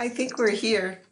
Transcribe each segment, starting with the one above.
I think we're here.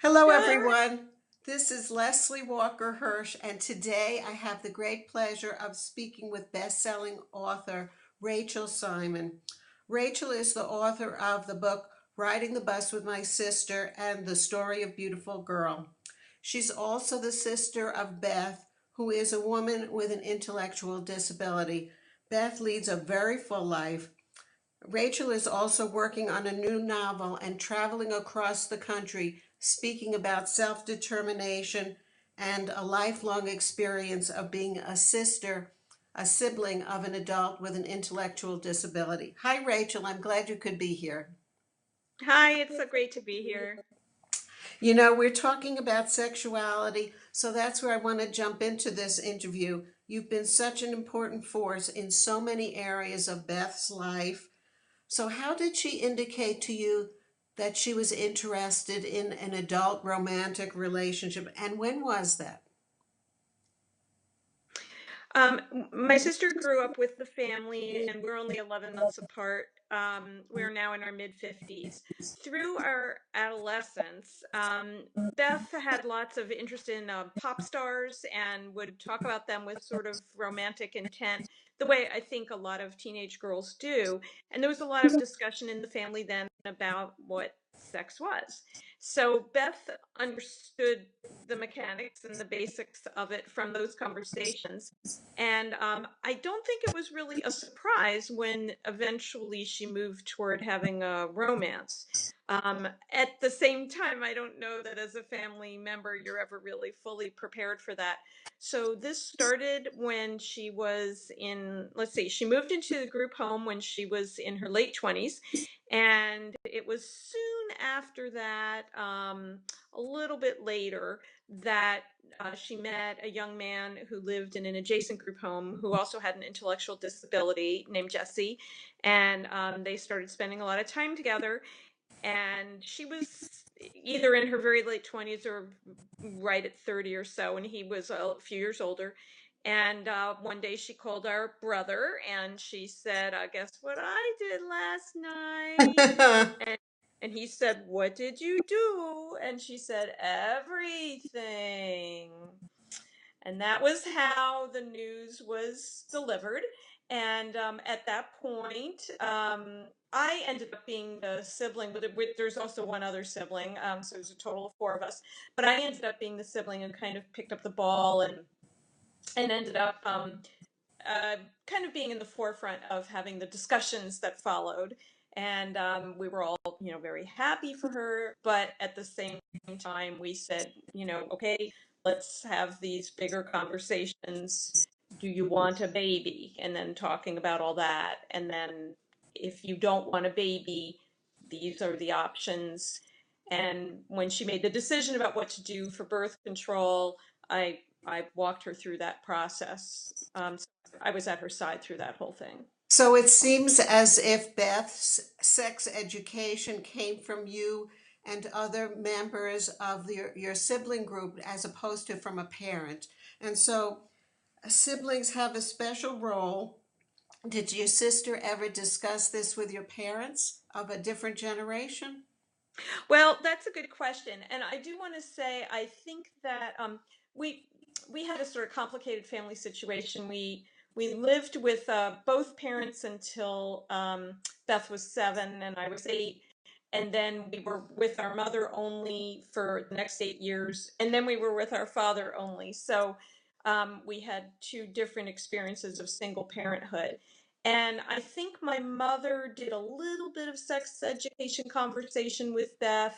Hello, Good. everyone. This is Leslie Walker-Hirsch, and today I have the great pleasure of speaking with best-selling author Rachel Simon. Rachel is the author of the book Riding the Bus with My Sister and The Story of Beautiful Girl. She's also the sister of Beth, who is a woman with an intellectual disability. Beth leads a very full life. Rachel is also working on a new novel and traveling across the country speaking about self determination and a lifelong experience of being a sibling of an adult with an intellectual disability. Hi, Rachel. I'm glad you could be here. Hi, it's so great to be here. We're talking about sexuality, so that's where I want to jump into this interview. You've been such an important force in so many areas of Beth's life. So, how did she indicate to you that she was interested in an adult romantic relationship, and when was that? My sister grew up with the family, and we're only 11 months apart. We're now in our mid 50s. Through our adolescence, Beth had lots of interest in pop stars and would talk about them with sort of romantic intent, the way I think a lot of teenage girls do. And there was a lot of discussion in the family then about what sex was. So Beth understood the mechanics and the basics of it from those conversations. And I don't think it was really a surprise when eventually she moved toward having a romance. At the same time, I don't know that as a family member you're ever really fully prepared for that. So this started when she was in, let's see, she moved into the group home when she was in her late 20s. And it was soon after that, a little bit later, that she met a young man who lived in an adjacent group home who also had an intellectual disability named Jesse. And they started spending a lot of time together. And she was either in her very late 20s or right at 30 or so. And he was a few years older. And one day she called our brother and she said, Guess what I did last night? And and he said, What did you do? And she said, Everything. And that was how the news was delivered. And at that point, I ended up being the sibling, but there's also one other sibling. So there's a total of four of us. But I ended up being the sibling and kind of picked up the ball and ended up kind of being in the forefront of having the discussions that followed. And we were all, very happy for her. But at the same time, we said, okay, let's have these bigger conversations. Do you want a baby? And then talking about all that. And then if you don't want a baby, these are the options. And when she made the decision about what to do for birth control, I walked her through that process. So I was at her side through that whole thing. So, it seems as if Beth's sex education came from you and other members of your sibling group as opposed to from a parent. And so, siblings have a special role. Did your sister ever discuss this with your parents of a different generation? Well, that's a good question, and I do want to say I think that we we had a sort of complicated family situation. We lived with both parents until Beth was 7 and I was 8, and then we were with our mother only for the next 8 years, and then we were with our father only. So we had two different experiences of single parenthood. And I think my mother did a little bit of sex education conversation with Beth.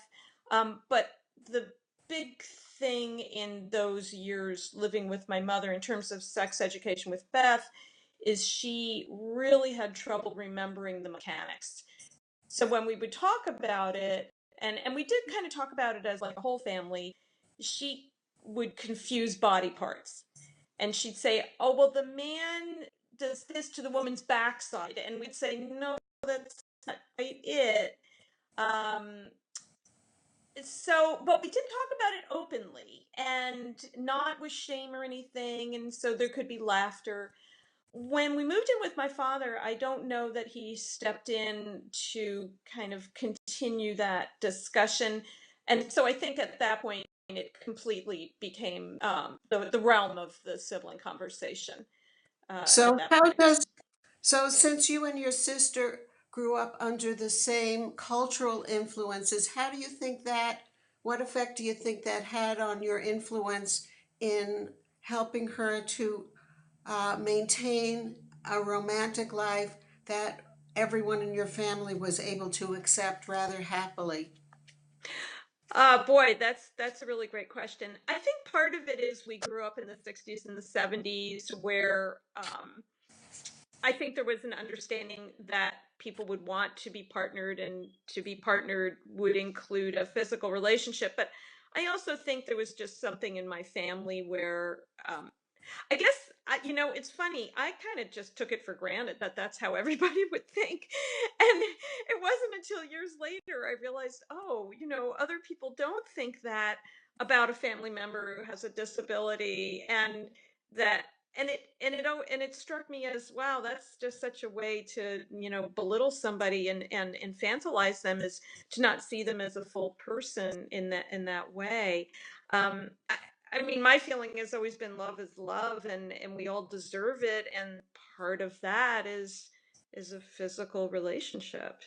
But the big thing in those years living with my mother in terms of sex education with Beth is she really had trouble remembering the mechanics. So when we would talk about it, and we did kind of talk about it as like a whole family, she would confuse body parts. And she'd say, "Oh, well, the man does this to the woman's backside." And we'd say, "No, that's not quite it." Um, but we did talk about it openly and not with shame or anything. And so there could be laughter. when we moved in with my father, I don't know that he stepped in to kind of continue that discussion. And so I think at that point, it completely became the realm of the sibling conversation at So that how point. does so since you and your sister grew up under the same cultural influences, how do you think that what effect do you think that had on your influence in helping her to maintain a romantic life that everyone in your family was able to accept rather happily? Boy, that's a really great question. I think part of it is we grew up in the 60s and the 70s where I think there was an understanding that people would want to be partnered, and to be partnered would include a physical relationship. But I also think there was just something in my family where I guess it's funny. I kind of just took it for granted that that's how everybody would think, and it wasn't until years later I realized, oh, other people don't think that about a family member who has a disability, and that and it struck me as, wow, that's just such a way to belittle somebody and infantilize them, is to not see them as a full person in that way. Um, I mean, my feeling has always been love is love, and we all deserve it, and part of that is a physical relationship.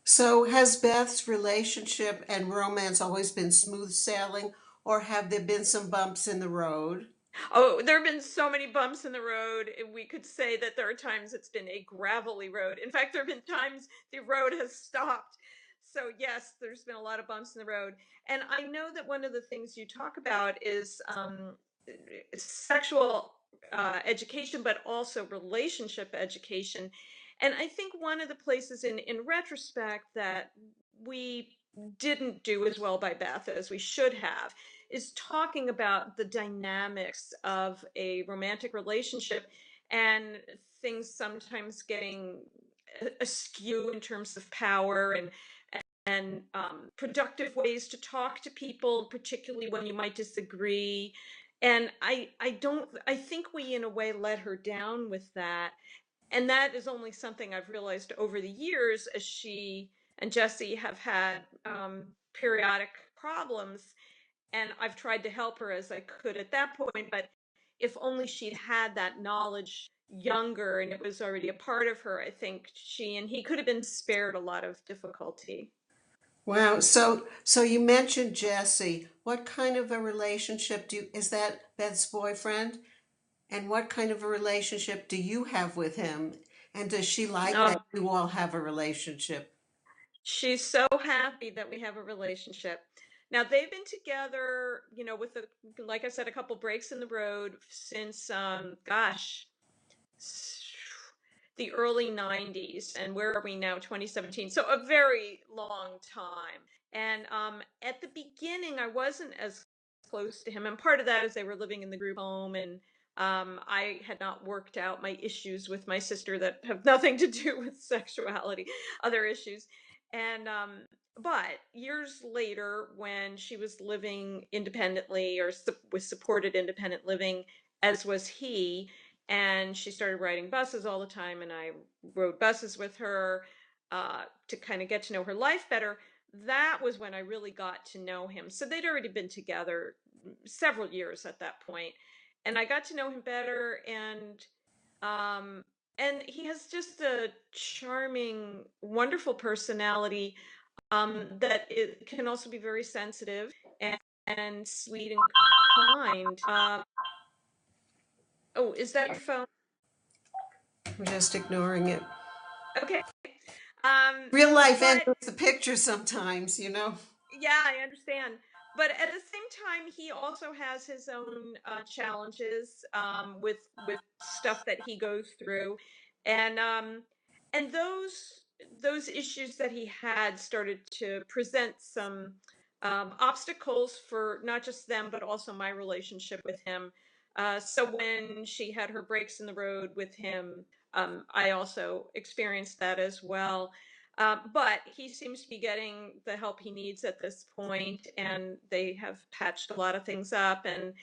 So has Beth's relationship and romance always been smooth sailing, or have there been some bumps in the road? Oh, there have been so many bumps in the road. We could say that there are times it's been a gravelly road. In fact, there have been times the road has stopped. So, yes, there's been a lot of bumps in the road. And I know that one of the things you talk about is sexual education, but also relationship education. And I think one of the places in retrospect that we didn't do as well by Beth as we should have is talking about the dynamics of a romantic relationship, and things sometimes getting askew in terms of power and productive ways to talk to people, particularly when you might disagree. And I don't I think we in a way let her down with that, and that is only something I've realized over the years as she and Jesse have had periodic problems, and I've tried to help her as I could at that point. But if only she'd had that knowledge younger and it was already a part of her, I think she and he could have been spared a lot of difficulty. Wow. So you mentioned Jesse. What kind of a relationship is that Beth's boyfriend? And what kind of a relationship do you have with him? And does she like that Oh, you all have a relationship? she's so happy that we have a relationship. Now they've been together, with like I said, a couple breaks in the road since gosh, the early 90s. And where are we now? 2017. So a very long time. And at the beginning I wasn't as close to him, and part of that is they were living in the group home, and I had not worked out my issues with my sister that have nothing to do with sexuality, other issues. And but years later, when she was living independently, or was supported independent living, as was he, and she started riding buses all the time, and I rode buses with her to kind of get to know her life better. That was when I really got to know him. So they'd already been together several years at that point, and I got to know him better. Um, and he has just a charming, wonderful personality, that it can also be very sensitive and sweet and kind. Oh, is that your phone? I'm just ignoring it. Okay. Um, Real life but enters the picture sometimes, you know. yeah, I understand. But at the same time, he also has his own challenges with stuff that he goes through, and those issues that he had started to present some obstacles for not just them but also my relationship with him. So when she had her breaks in the road with him, I also experienced that as well. But he seems to be getting the help he needs at this point, and they have patched a lot of things up. And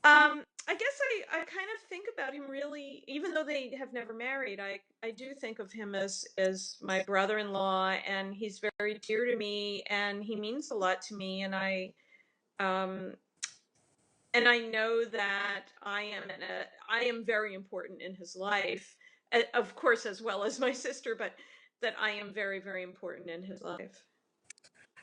I guess I kind of think about him really, even though they have never married. I do think of him as my brother-in-law, and he's very dear to me, and he means a lot to me, um, and I know that I am very important in his life, of course, as well as my sister, but that I am very, very important in his life.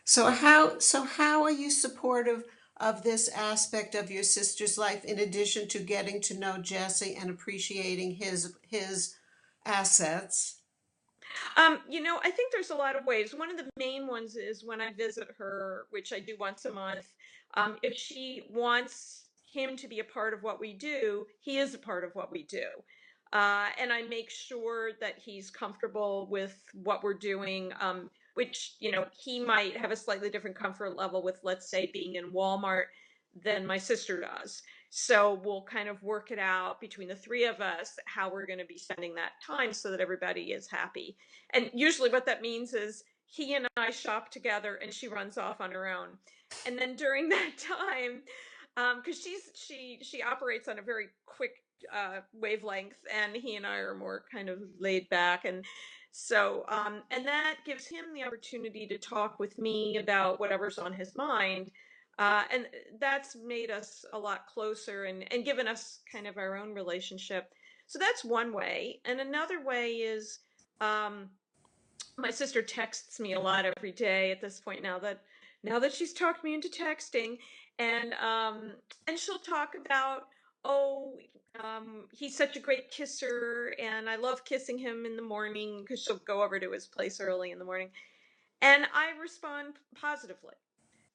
So how are you supportive of this aspect of your sister's life in addition to getting to know Jesse and appreciating his assets? I think there's a lot of ways. One of the main ones is when I visit her, which I do once a month. If she wants him to be a part of what we do, he is a part of what we do. And I make sure that he's comfortable with what we're doing, which, he might have a slightly different comfort level with, let's say, being in Walmart than my sister does. So we'll kind of work it out between the three of us how we're going to be spending that time so that everybody is happy. And usually what that means is he and I shop together and she runs off on her own. And then during that time, because she operates on a very quick wavelength, and he and I are more kind of laid back, and so and that gives him the opportunity to talk with me about whatever's on his mind. And that's made us a lot closer, and given us kind of our own relationship. So that's one way. And another way is, um, my sister texts me a lot every day at this point, now that she's talked me into texting, and she'll talk about, oh, he's such a great kisser, and I love kissing him in the morning, because she'll go over to his place early in the morning, and I respond positively.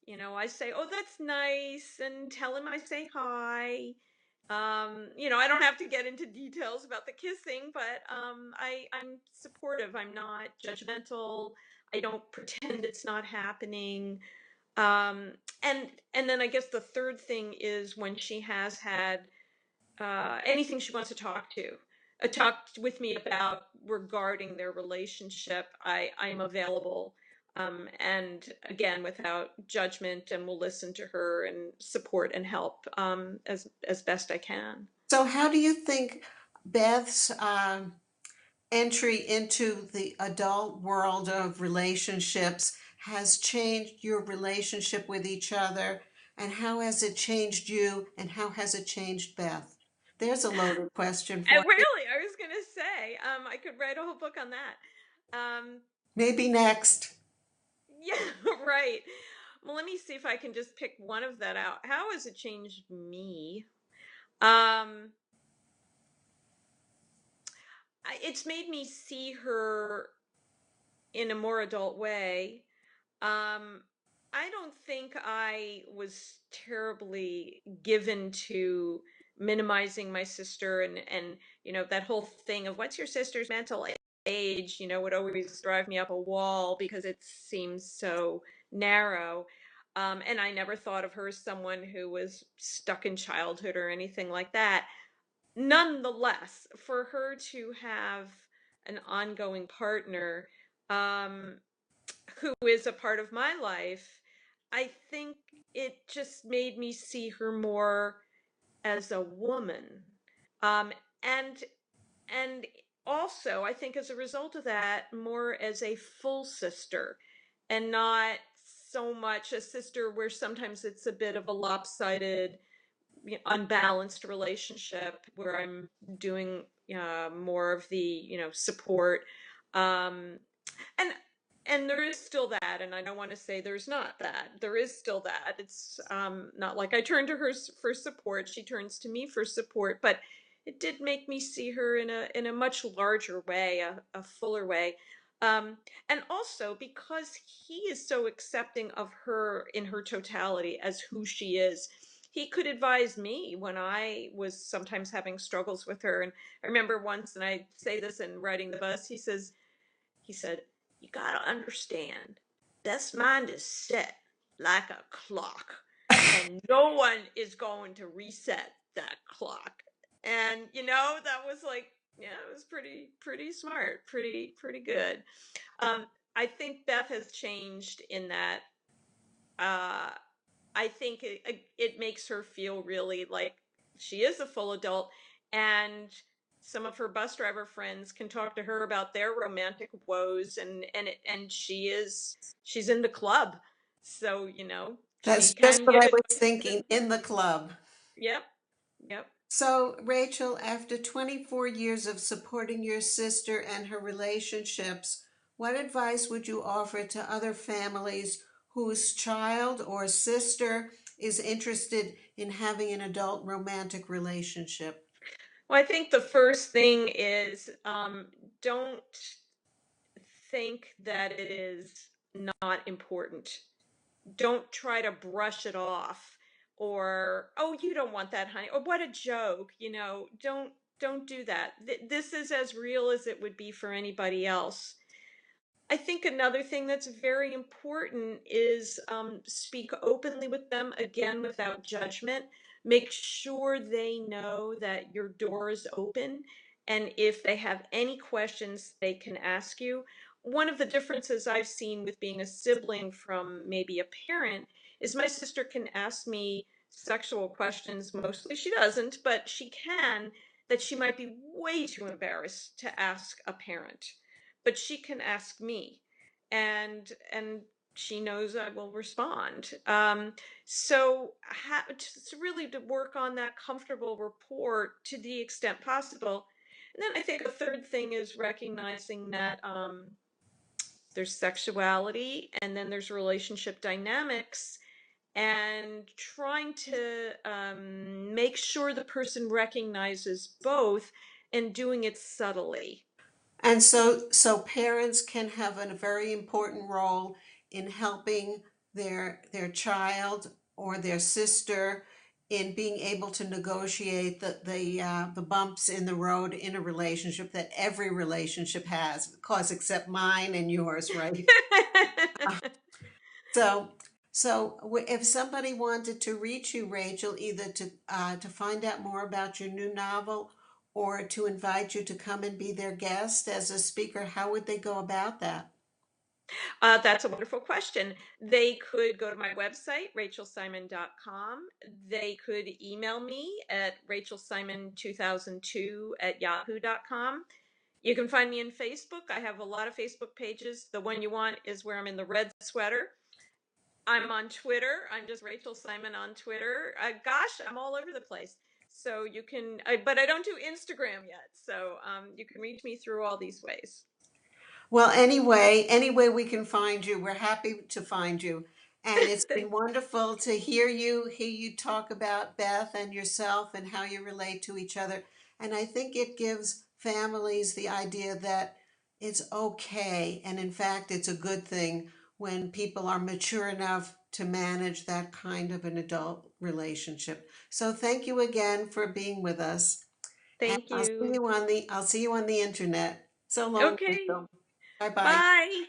I say, "Oh, that's nice," and tell him I say hi. I don't have to get into details about the kissing, but I'm supportive. I'm not judgmental. I don't pretend it's not happening. Um, and then I guess the third thing is when she has had anything she wants to talk with me about regarding their relationship, I'm available, and again, without judgment, and will listen to her and support and help, as best I can. So how do you think Beth's entry into the adult world of relationships has changed your relationship with each other? And how has it changed you? And how has it changed Beth? There's a loaded question for And you. really, I was gonna say, I could write a whole book on that. Um, Maybe next. yeah, right. Well, let me see if I can just pick one of that out. How has it changed me? Um, it's made me see her in a more adult way. Um, I don't think I was terribly given to minimizing my sister, and that whole thing of what's your sister's mental age, would always drive me up a wall because it seems so narrow. And I never thought of her as someone who was stuck in childhood or anything like that. Nonetheless, for her to have an ongoing partner, um, who is a part of my life, I think it just made me see her more as a woman. Um, and and also, I think as a result of that, more as a full sister, and not so much a sister where sometimes it's a bit of a lopsided, unbalanced relationship where I'm doing more of the support, um, and there is still that, and I don't want to say there's not that. There is still that. It's not like I turn to her for support; she turns to me for support. But it did make me see her in a much larger way, a fuller way. And also because he is so accepting of her in her totality as who she is, he could advise me when I was sometimes having struggles with her. And I remember once, and I say this in Riding the Bus, he said, "You gotta understand, Beth's mind is set like a clock, and no one is going to reset that clock." And that was like, yeah, it was pretty smart, pretty good. I think Beth has changed in that. I think it makes her feel really like she is a full adult, and some of her bus driver friends can talk to her about their romantic woes, and she's in the club. So, she That's just can what give I was advice to the thinking, in the club. Yep, yep. So, Rachel, after 24 years of supporting your sister and her relationships, what advice would you offer to other families whose child or sister is interested in having an adult romantic relationship? Well, I think the first thing is, don't think that it is not important. Don't try to brush it off, or, oh, you don't want that, honey, or what a joke. Don't do that. This is as real as it would be for anybody else. I think another thing that's very important is, speak openly with them, again, without judgment. Make sure they know that your door is open. And if they have any questions, they can ask you. One of the differences I've seen with being a sibling from maybe a parent is my sister can ask me sexual questions. Mostly she doesn't, but she can, that she might be way too embarrassed to ask a parent, but she can ask me, and she knows I will respond. So just really to work on that comfortable rapport to the extent possible. And then I think a third thing is recognizing that, there's sexuality and then there's relationship dynamics, and trying to, make sure the person recognizes both and doing it subtly. And so parents can have a very important role in helping their child or their sister in being able to negotiate the bumps in the road in a relationship that every relationship has, of course, except mine and yours, right? So, if somebody wanted to reach you, Rachel, either to find out more about your new novel or to invite you to come and be their guest as a speaker, how would they go about that? That's a wonderful question. They could go to my website, rachelsimon.com. They could email me at rachelsimon2002 at yahoo.com. You can find me in Facebook. I have a lot of Facebook pages. The one you want is where I'm in the red sweater. I'm on Twitter. I'm just Rachel Simon on Twitter. Gosh, I'm all over the place. So you can, but I don't do Instagram yet. So, you can reach me through all these ways. Well, anyway, any way we can find you, we're happy to find you. And it's been Thank wonderful to hear you talk about Beth and yourself and how you relate to each other. And I think it gives families the idea that it's okay. And in fact, it's a good thing when people are mature enough to manage that kind of an adult relationship. So thank you again for being with us. And thank you. I'll see you on the internet. So long, Okay. Rachel. Bye bye. Bye.